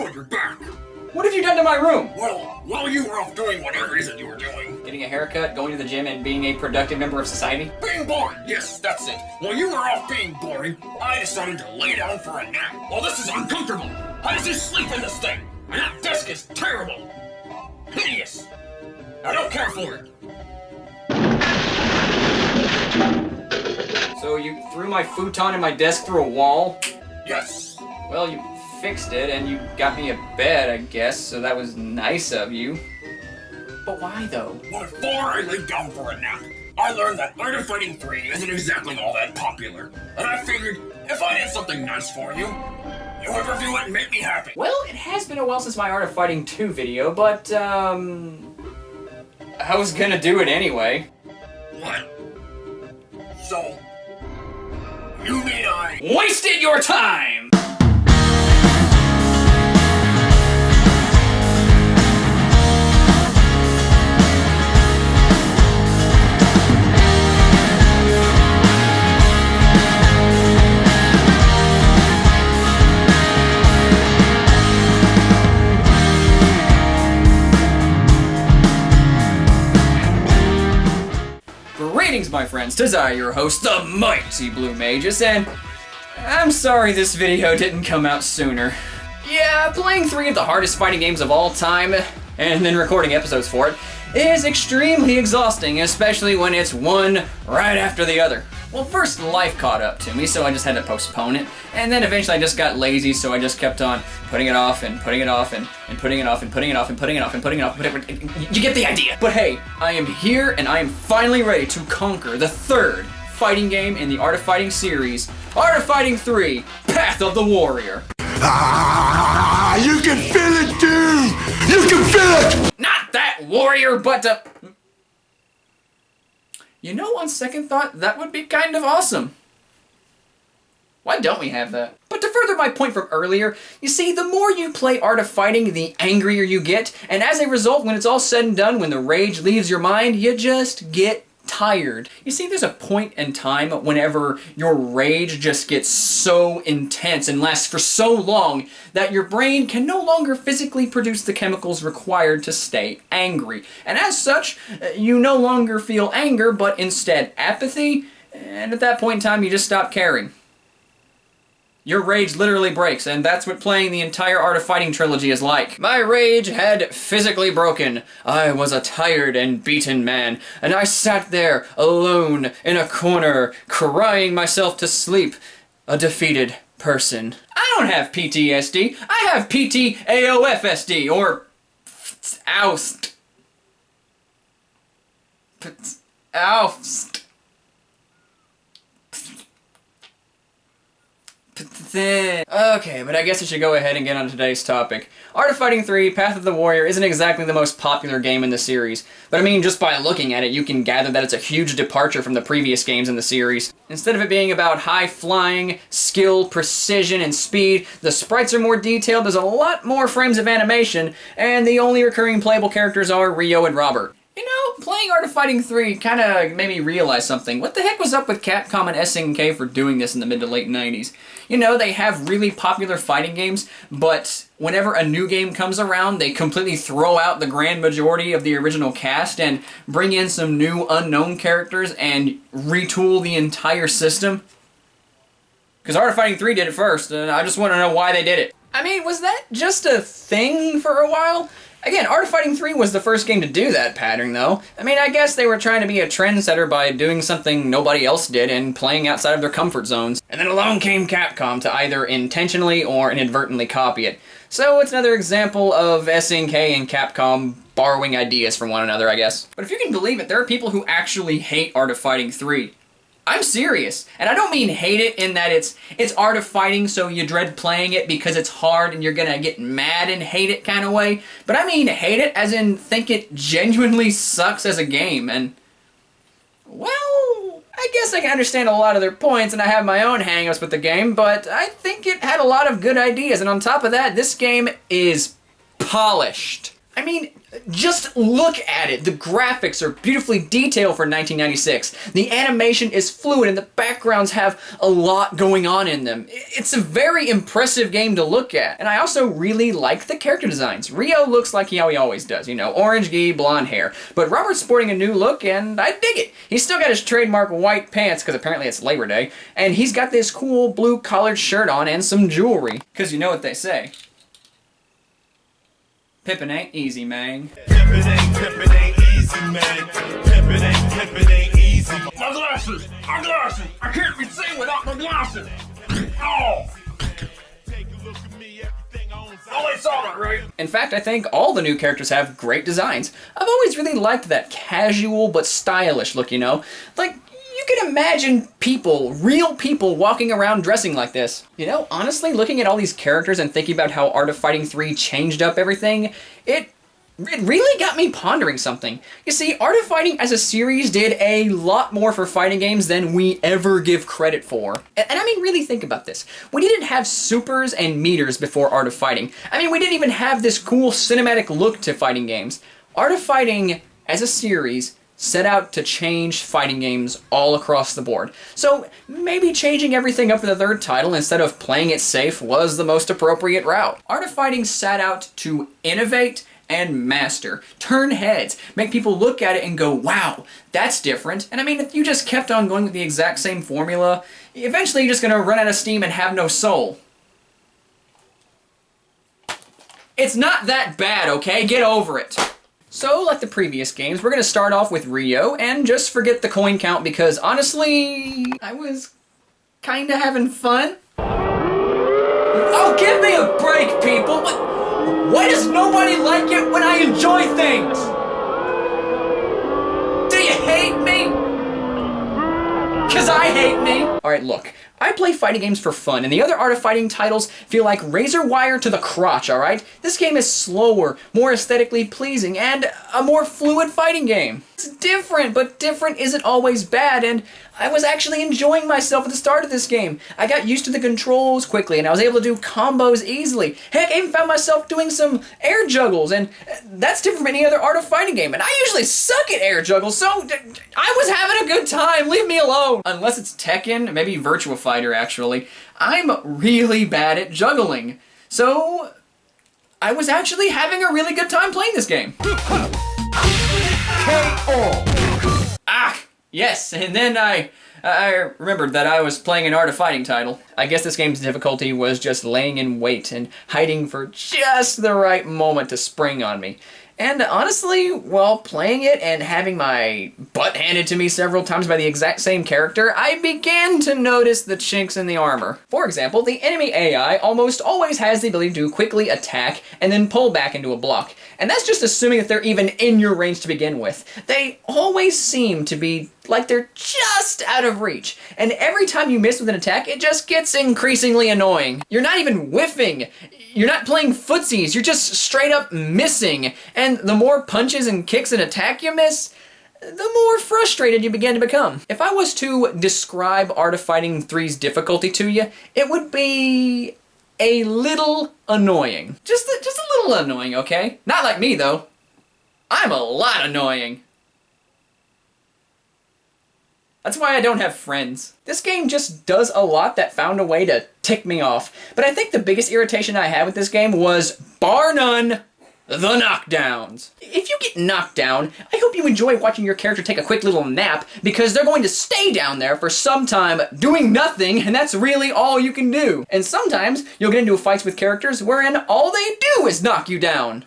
good, you're back. What have you done to my room? Well, while you were off doing whatever it is that you were doing. Getting a haircut, going to the gym, and being a productive member of society? Being boring, yes, that's it. While you were off being boring, I decided to lay down for a nap. Well, this is uncomfortable. How does he sleep in this thing? And that desk is terrible. Hideous. I don't care for it. So you threw my futon and my desk through a wall? Yes. Well, you fixed it, and you got me a bed, I guess, so that was nice of you. But why, though? Well, before I laid down for a nap, I learned that Art of Fighting 3 isn't exactly all that popular. And I figured, if I did something nice for you, you would review it and make me happy. Well, it has been a while since my Art of Fighting 2 video, but, I was gonna do it anyway. What? So, you mean I wasted your time! Greetings, my friends, 'tis I, your host, the Mighty Blue Magus, and I'm sorry this video didn't come out sooner. Yeah, playing 3 of the hardest fighting games of all time, and then recording episodes for it, is extremely exhausting, especially when it's one right after the other. Well, first life caught up to me, so I just had to postpone it, and then eventually I just got lazy, so I just kept on putting it off and putting it off and putting it off and putting it off and putting it off and putting it off. You get the idea. But hey, I am here and I am finally ready to conquer the 3rd fighting game in the Art of Fighting series, Art of Fighting 3, Path of the Warrior. Ah, you can feel it, dude! You can feel it! Not that warrior, but you know, on second thought, that would be kind of awesome. Why don't we have that? But to further my point from earlier, you see, the more you play Art of Fighting, the angrier you get, and as a result, when it's all said and done, when the rage leaves your mind, you just get tired. You see, there's a point in time whenever your rage just gets so intense and lasts for so long that your brain can no longer physically produce the chemicals required to stay angry. And as such, you no longer feel anger, but instead apathy, and at that point in time, you just stop caring. Your rage literally breaks, and that's what playing the entire Art of Fighting Trilogy is like. My rage had physically broken. I was a tired and beaten man, and I sat there alone in a corner, crying myself to sleep, a defeated person. I don't have PTSD, I have PTAOFSD, or oust. Oust. Okay, but I guess I should go ahead and get on today's topic. Art of Fighting 3, Path of the Warrior isn't exactly the most popular game in the series, but I mean, just by looking at it, you can gather that it's a huge departure from the previous games in the series. Instead of it being about high flying, skill, precision, and speed, the sprites are more detailed, there's a lot more frames of animation, and the only recurring playable characters are Ryo and Robert. You know, playing Art of Fighting 3 kinda made me realize something. What the heck was up with Capcom and SNK for doing this in the mid to late 90s? You know, they have really popular fighting games, but whenever a new game comes around, they completely throw out the grand majority of the original cast and bring in some new unknown characters and retool the entire system. Because Art of Fighting 3 did it first, and I just want to know why they did it. I mean, was that just a thing for a while? Again, Art of Fighting 3 was the first game to do that pattern, though. I mean, I guess they were trying to be a trendsetter by doing something nobody else did and playing outside of their comfort zones. And then along came Capcom to either intentionally or inadvertently copy it. So it's another example of SNK and Capcom borrowing ideas from one another, I guess. But if you can believe it, there are people who actually hate Art of Fighting 3. I'm serious, and I don't mean hate it in that it's Art of Fighting, so you dread playing it because it's hard and you're gonna get mad and hate it kind of way, but I mean hate it as in think it genuinely sucks as a game, and well, I guess I can understand a lot of their points and I have my own hang-ups with the game, but I think it had a lot of good ideas, and on top of that, this game is polished. I mean, just look at it. The graphics are beautifully detailed for 1996. The animation is fluid and the backgrounds have a lot going on in them. It's a very impressive game to look at. And I also really like the character designs. Ryo looks like how he always does, you know, orange gi, blonde hair. But Robert's sporting a new look and I dig it. He's still got his trademark white pants, because apparently it's Labor Day. And he's got this cool blue collared shirt on and some jewelry. Because you know what they say. Pippin' ain't easy, man. Pippin' ain't easy, man. Pippin' ain't easy. My glasses! My glasses! I can't be seen without my glasses! Oh! Oh, they saw that, right? In fact, I think all the new characters have great designs. I've always really liked that casual but stylish look, you know? Like, you can imagine people, real people, walking around dressing like this. You know, honestly, looking at all these characters and thinking about how Art of Fighting 3 changed up everything, it really got me pondering something. You see, Art of Fighting as a series did a lot more for fighting games than we ever give credit for. And I mean, really think about this. We didn't have supers and meters before Art of Fighting. I mean, we didn't even have this cool cinematic look to fighting games. Art of Fighting as a series set out to change fighting games all across the board. So maybe changing everything up for the third title instead of playing it safe was the most appropriate route. Art of Fighting set out to innovate and master, turn heads, make people look at it and go, wow, that's different. And I mean, if you just kept on going with the exact same formula, eventually you're just gonna run out of steam and have no soul. It's not that bad, okay? Get over it. So, like the previous games, we're going to start off with Ryo, and just forget the coin count because, honestly, I was kinda having fun. Oh, give me a break, people! Why does nobody like it when I enjoy things? Do you hate me? 'Cause I hate me! Alright, look. I play fighting games for fun, and the other Art of Fighting titles feel like razor wire to the crotch, alright? This game is slower, more aesthetically pleasing, and a more fluid fighting game. It's different, but different isn't always bad, and I was actually enjoying myself at the start of this game. I got used to the controls quickly, and I was able to do combos easily. Heck, I even found myself doing some air juggles, and that's different from any other Art of Fighting game, and I usually suck at air juggles, so I was having a good time, leave me alone. Unless it's Tekken, maybe Virtua Fighter actually, I'm really bad at juggling. So, I was actually having a really good time playing this game. Ah! Yes, and then I remembered that I was playing an Art of Fighting title. I guess this game's difficulty was just laying in wait and hiding for just the right moment to spring on me. And honestly, while playing it and having my butt handed to me several times by the exact same character, I began to notice the chinks in the armor. For example, the enemy AI almost always has the ability to quickly attack and then pull back into a block. And that's just assuming that they're even in your range to begin with. They always seem to be like they're just out of reach. And every time you miss with an attack, it just gets increasingly annoying. You're not even whiffing. You're not playing footsies. You're just straight up missing. And the more punches and kicks and attack you miss, the more frustrated you begin to become. If I was to describe Art of Fighting 3's difficulty to you, it would be a little annoying. Just a little annoying, okay? Not like me, though. I'm a lot annoying. That's why I don't have friends. This game just does a lot that found a way to tick me off. But I think the biggest irritation I had with this game was, bar none, the knockdowns. If you get knocked down, I hope you enjoy watching your character take a quick little nap, because they're going to stay down there for some time doing nothing, and that's really all you can do. And sometimes you'll get into fights with characters wherein all they do is knock you down.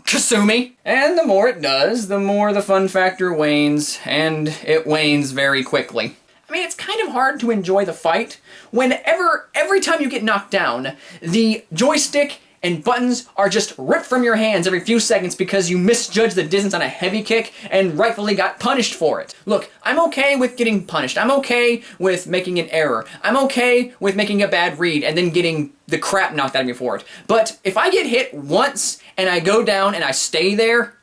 Kasumi. And the more it does, the more the fun factor wanes, and it wanes very quickly. I mean, it's kind of hard to enjoy the fight every time you get knocked down, the joystick and buttons are just ripped from your hands every few seconds because you misjudged the distance on a heavy kick and rightfully got punished for it. Look, I'm okay with getting punished. I'm okay with making an error. I'm okay with making a bad read and then getting the crap knocked out of me for it. But if I get hit once and I go down and I stay there,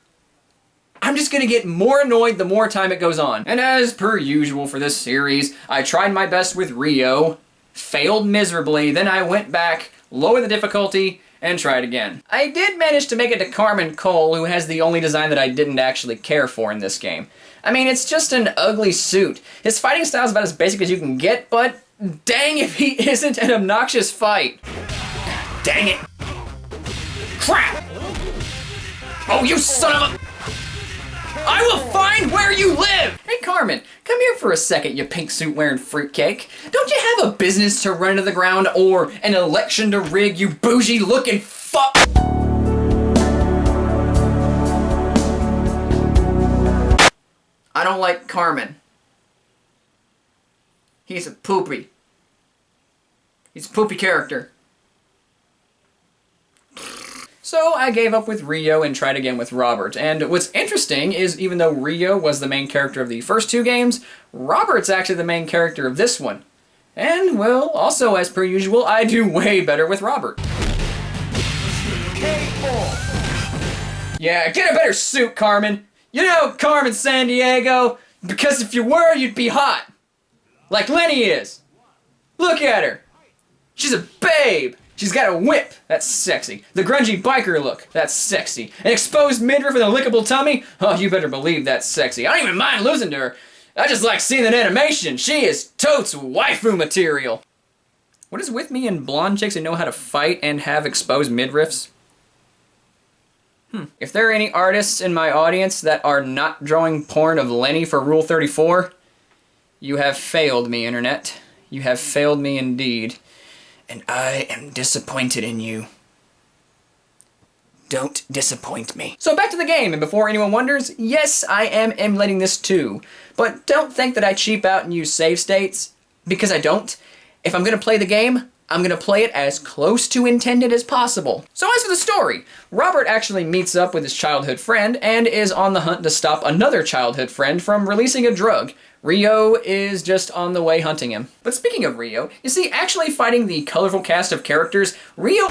I'm just gonna get more annoyed the more time it goes on. And as per usual for this series, I tried my best with Ryo, failed miserably, then I went back, lowered the difficulty, and tried again. I did manage to make it to Carmen Cole, who has the only design that I didn't actually care for in this game. I mean, it's just an ugly suit. His fighting style is about as basic as you can get, but dang if he isn't an obnoxious fight. Dang it. Crap! Oh, you son of a... I will find where you live! Hey, Carmen, come here for a second, you pink suit wearing fruitcake. Don't you have a business to run to the ground or an election to rig, you bougie looking fuck? I don't like Carmen. He's a poopy. He's a poopy character. So I gave up with Rio and tried again with Robert. And what's interesting is even though Rio was the main character of the first two games, Robert's actually the main character of this one. And, well, also as per usual, I do way better with Robert. Yeah, get a better suit, Carmen. You know, Carmen Sandiego, because if you were, you'd be hot. Like Lenny is. Look at her. She's a babe. She's got a whip. That's sexy. The grungy biker look. That's sexy. An exposed midriff with a lickable tummy. Oh, you better believe that's sexy. I don't even mind losing to her. I just like seeing that animation. She is totes waifu material. What is with me and blonde chicks that know how to fight and have exposed midriffs? If there are any artists in my audience that are not drawing porn of Lenny for Rule 34, you have failed me, Internet. You have failed me indeed. And I am disappointed in you. Don't disappoint me. So back to the game, and before anyone wonders, yes, I am emulating this too. But don't think that I cheap out and use save states, because I don't. If I'm gonna play the game, I'm gonna play it as close to intended as possible. So as for the story, Robert actually meets up with his childhood friend and is on the hunt to stop another childhood friend from releasing a drug. Rio is just on the way hunting him. But speaking of Rio, you see, actually fighting the colorful cast of characters, Rio...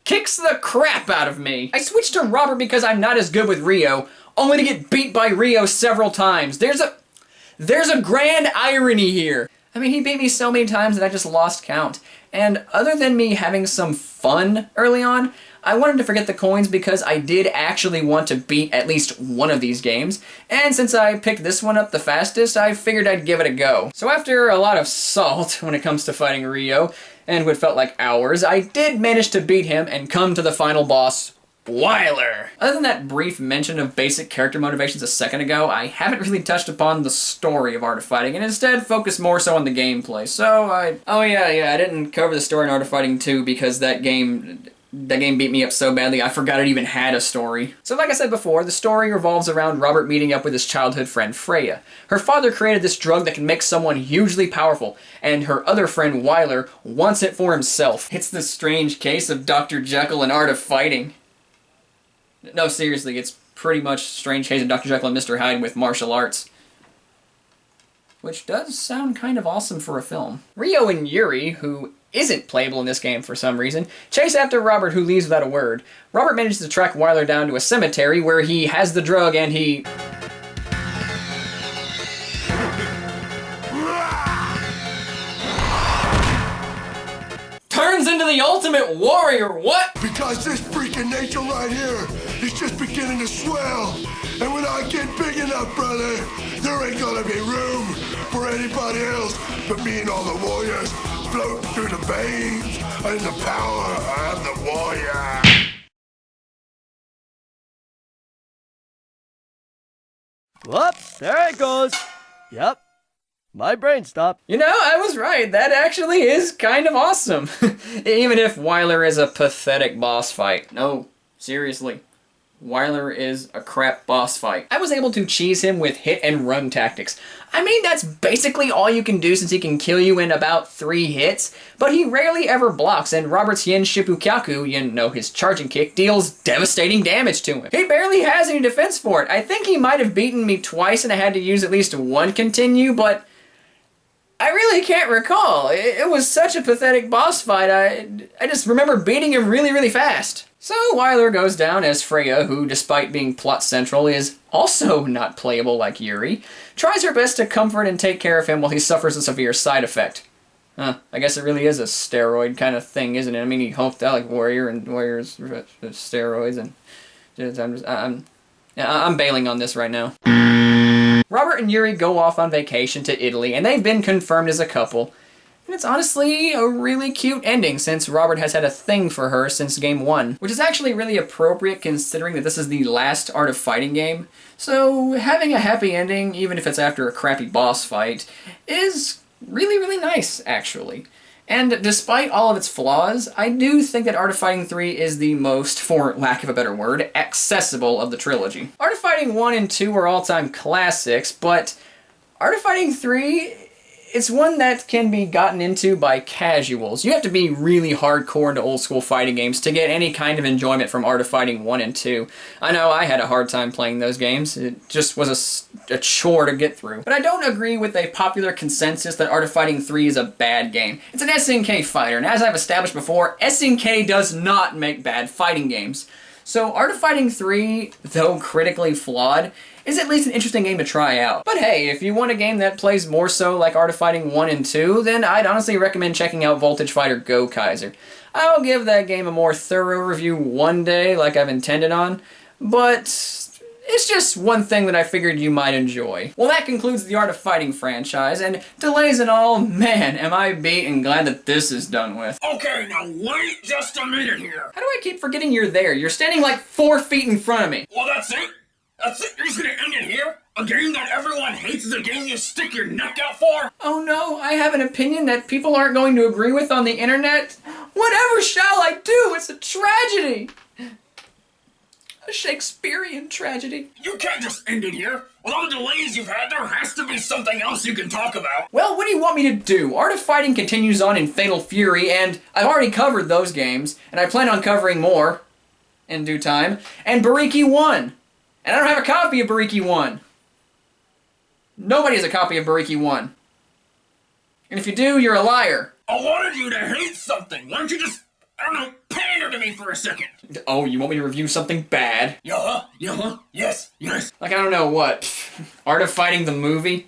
kicks the crap out of me. I switched to Robert because I'm not as good with Rio, only to get beat by Rio several times. There's a grand irony here. I mean, he beat me so many times that I just lost count. And other than me having some fun early on, I wanted to forget the coins because I did actually want to beat at least one of these games, and since I picked this one up the fastest, I figured I'd give it a go. So after a lot of salt when it comes to fighting Rio, and what felt like hours, I did manage to beat him and come to the final boss, Wyler. Other than that brief mention of basic character motivations a second ago, I haven't really touched upon the story of Art of Fighting, and instead focused more so on the gameplay. So oh yeah, I didn't cover the story in Art of Fighting 2 because that game beat me up so badly I forgot it even had a story. So like I said before, the story revolves around Robert meeting up with his childhood friend Freya. Her father created this drug that can make someone hugely powerful, and her other friend Wyler wants it for himself. It's the strange case of Dr. Jekyll and Art of Fighting. No, seriously, it's pretty much strange case of Dr. Jekyll and Mr. Hyde with martial arts. Which does sound kind of awesome for a film. Rio and Yuri, who isn't playable in this game for some reason, chase after Robert, who leaves without a word. Robert manages to track Wyler down to a cemetery where he has the drug and he... turns into the ultimate warrior, what? Because this freaking nature right here is just beginning to swell. And when I get big enough, brother, there ain't gonna be room for anybody else but me and all the warriors float through the veins and the power of the warrior. Whoops, there it goes. Yep. My brain stopped. You know, I was right. That actually is kind of awesome. Even if Wyler is a pathetic boss fight. No, seriously. Wyler is a crap boss fight. I was able to cheese him with hit and run tactics. I mean, that's basically all you can do since he can kill you in about 3 hits, but he rarely ever blocks, and Robert's Yen Shippukyaku, you know, his charging kick, deals devastating damage to him. He barely has any defense for it. I think he might have beaten me twice and I had to use at least one continue, but I really can't recall. It was such a pathetic boss fight, I just remember beating him really, really fast. So Wyler goes down as Freya, who, despite being plot central, is also not playable like Yuri, tries her best to comfort and take care of him while he suffers a severe side effect. Huh, I guess it really is a steroid kind of thing, isn't it? I mean, he hulked out like Warrior, and Warrior's steroids, and I'm bailing on this right now. Robert and Yuri go off on vacation to Italy, and they've been confirmed as a couple. And it's honestly a really cute ending, since Robert has had a thing for her since game 1, which is actually really appropriate considering that this is the last Art of Fighting game. So having a happy ending, even if it's after a crappy boss fight, is really, really nice, actually. And despite all of its flaws, I do think that Art of Fighting 3 is the most, for lack of a better word, accessible of the trilogy. Art of Fighting 1 and 2 are all-time classics, but Art of Fighting 3, it's one that can be gotten into by casuals. You have to be really hardcore into old-school fighting games to get any kind of enjoyment from Art of Fighting 1 and 2. I know I had a hard time playing those games. It just was a chore to get through. But I don't agree with a popular consensus that Art of Fighting 3 is a bad game. It's an SNK fighter, and as I've established before, SNK does not make bad fighting games. So Art of Fighting 3, though critically flawed, is at least an interesting game to try out. But hey, if you want a game that plays more so like Art of Fighting 1 and 2, then I'd honestly recommend checking out Voltage Fighter Go Kaiser. I'll give that game a more thorough review one day, like I've intended on, but it's just one thing that I figured you might enjoy. Well, that concludes the Art of Fighting franchise, and delays and all, man, am I beat and glad that this is done with. Okay, now wait just a minute here. How do I keep forgetting you're there? You're standing like 4 feet in front of me. Well, that's it? That's it? You're just gonna end it here? A game that everyone hates is a game you stick your neck out for? Oh no, I have an opinion that people aren't going to agree with on the internet? Whatever shall I do? It's a tragedy! A Shakespearean tragedy. You can't just end it here. With all the delays you've had, there has to be something else you can talk about. Well, what do you want me to do? Art of Fighting continues on in Fatal Fury, and I've already covered those games, and I plan on covering more in due time, and Bariki 1. And I don't have a copy of Bariki 1. Nobody has a copy of Bariki 1. And if you do, you're a liar. I wanted you to hate something. Why don't you just, I don't know, pander to me for a second? Oh, you want me to review something bad? Yeah, yes. Like, I don't know what, Art of Fighting the movie?